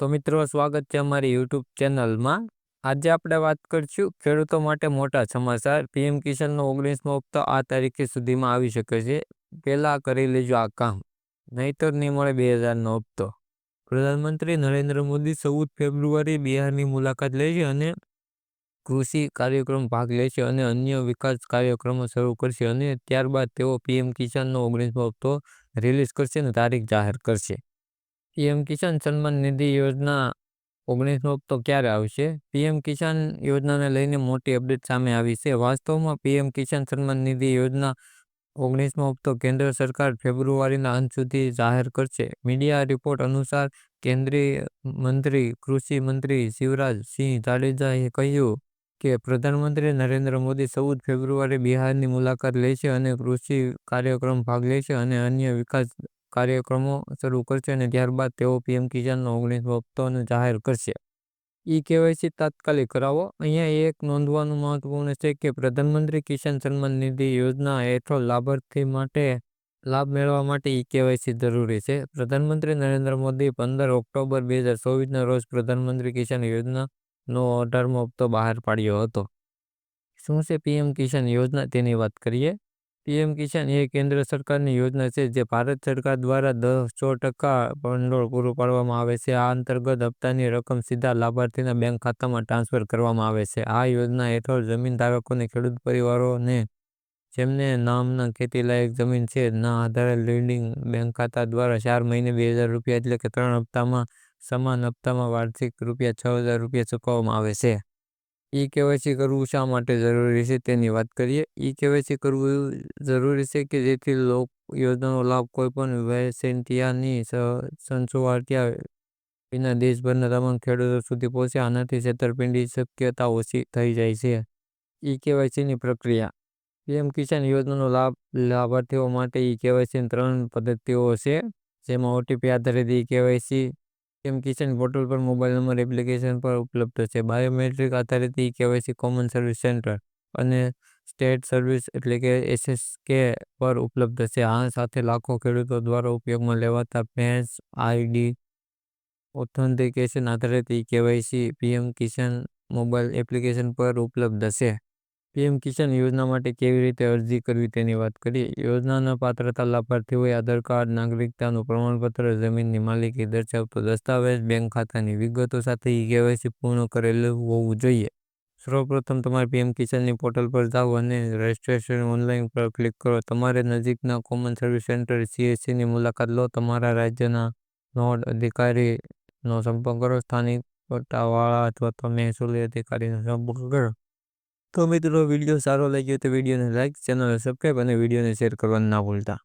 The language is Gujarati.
તો મિત્રો સ્વાગત છે અમારી યુટ્યુબ ચેનલમાં. આજે આપણે વાત કરીશું ખેડૂતો માટે મોટા સમાચાર. પીએમ કિસાનનો 19મો હપ્તો આ તારીખે સુધીમાં આવી શકે છે. પહેલાં કરી લેજો આ કામ, નહીંતર નહીં મળે 2000નો હપ્તો. પ્રધાનમંત્રી નરેન્દ્ર મોદી 14 ફેબ્રુઆરી બિહારની મુલાકાત લેશે અને કૃષિ કાર્યક્રમ ભાગ લેશે અને અન્ય વિકાસ કાર્યક્રમો શરૂ કરશે અને ત્યારબાદ તેઓ પીએમ કિસાનનો 19મો હપ્તો રિલીઝ કરશે અને તારીખ જાહેર કરશે. પીએમ કિસાન સન્માન નિધિ યોજના 19મો હપ્તો ક્યારે આવશે? પીએમ કિસાન યોજનાને લઈને મોટી અપડેટ સામે આવી છે. વાસ્તવમાં પીએમ કિસાન સન્માન નિધિ યોજના 19મો હપ્તો કેન્દ્ર સરકાર ફેબ્રુઆરીના અંત સુધી જાહેર કરશે. મીડિયા રિપોર્ટ અનુસાર કેન્દ્રીય મંત્રી કૃષિ મંત્રી શિવરાજ સિંહ જાડેજાએ કહ્યું કે પ્રધાનમંત્રી નરેન્દ્ર મોદી 14 ફેબ્રુઆરી બિહારની મુલાકાત લેશે અને કૃષિ કાર્યક્રમ ભાગ લેશે અને અન્ય વિકાસ કાર્યક્રમો શરૂ કરશે અને ત્યારબાદ તેઓ પીએમ કિસાનનો 19મો હપ્તોને જાહેર કરશે. કેવાયસી તાત્કાલિક કરાવો. અહીંયા એક નોંધવાનું મહત્વપૂર્ણ છે કે પ્રધાનમંત્રી કિસાન સન્માન નિધિ યોજના હેઠળ લાભાર્થી માટે લાભ મેળવવા માટે કેવાયસી જરૂરી છે. પ્રધાનમંત્રી નરેન્દ્ર મોદી 15 ઓક્ટોબર 2024ના રોજ પ્રધાનમંત્રી કિસાન યોજનાનો 18મો હપ્તો બહાર પાડ્યો હતો. શું છે પીએમ કિસાન યોજના તેની વાત કરીએ. પીએમ કિસાન એ કેન્દ્ર સરકારની યોજના છે જે ભારત સરકાર દ્વારા 100% ભંડોળ પૂરું પાડવામાં આવે છે. આ અંતર્ગત હપ્તાની રકમ સીધા લાભાર્થીના બેંક ખાતામાં ટ્રાન્સફર કરવામાં આવે છે. આ યોજના હેઠળ જમીન ધારકોને ખેડૂત પરિવારોને જેમને નામના ખેતીલાયક જમીન છે ના આધારે લીડિંગ બેંક ખાતા દ્વારા 4 મહિને 2000 રૂપિયા એટલે કે 3 હપ્તામાં સમાન હપ્તામાં વાર્ષિક ₹6000 ચૂકવવામાં આવે છે. કેવાયસી કરવું શા માટે જરૂરી છે તેની વાત કરીએ. કેવાયસી કરવું જરૂરી છે કે જેથી યોજનાનો લાભ કોઈપણ વૈશ્વિકતાની સંશોવાટ્યા વિના દેશભરના તમામ ખેડૂતો સુધી પહોંચે. આનાથી છેતરપિંડીની શક્યતા ઓછી થઈ જાય છે. કેવાયસીની પ્રક્રિયા. પીએમ કિસાન યોજનાનો લાભ લાભાર્થીઓ માટે કેવાયસીની 3 પદ્ધતિઓ છે, જેમાં ઓટીપી આધારિત કેવાયસી પીએમ કિસાન પોર્ટલ પર મોબાઈલ નંબર એપ્લિકેશન પર ઉપલબ્ધ છે. બાયોમેટ્રિક આધારિત કેવાયસી કોમન સર્વિસ સેન્ટર અને સ્ટેટ સર્વિસ એટલે કે SSK પર ઉપલબ્ધ છે. આ સાથે લાખો ખેડૂતો દ્વારા ઉપયોગમાં લેવાતા ફેસ આઈડી ઓથેન્ટિકેશન આધારિત કેવાયસી પીએમ કિસાન મોબાઈલ એપ્લિકેશન પર ઉપલબ્ધ છે. પીએમ કિસાન યોજના માટે કેવી રીતે અરજી કરવી તેની વાત કરીએ. યોજનાના પાત્રતા લાભાર્થીઓએ આધાર કાર્ડ, નાગરિકતાનું પ્રમાણપત્ર, જમીનની માલિકી દર્શાવતો દસ્તાવેજ, બેંક ખાતાની વિગતો સાથે કેવાયસી પૂર્ણ કરેલું હોવું જોઈએ. સૌપ્રથમ તમારે પીએમ કિસાનની પોર્ટલ પર જાઓ અને રજિસ્ટ્રેશન ઓનલાઈન પર ક્લિક કરો. તમારે નજીકના કોમન સર્વિસ સેન્ટર CSCની મુલાકાત લો. તમારા રાજ્યના નોડ અધિકારીનો સંપર્ક કરો. સ્થાનિક પટ્ટાવાળા અથવા તો મહેસૂલી અધિકારીનો સંપર્ક કરો. તો મિત્રો વિડીયો સારો લાગ્યો તો વિડીયોને લાઈક, ચેનલને સબસ્ક્રાઈબ અને વિડીયોને શેર કરવાનું ના ભૂલતા.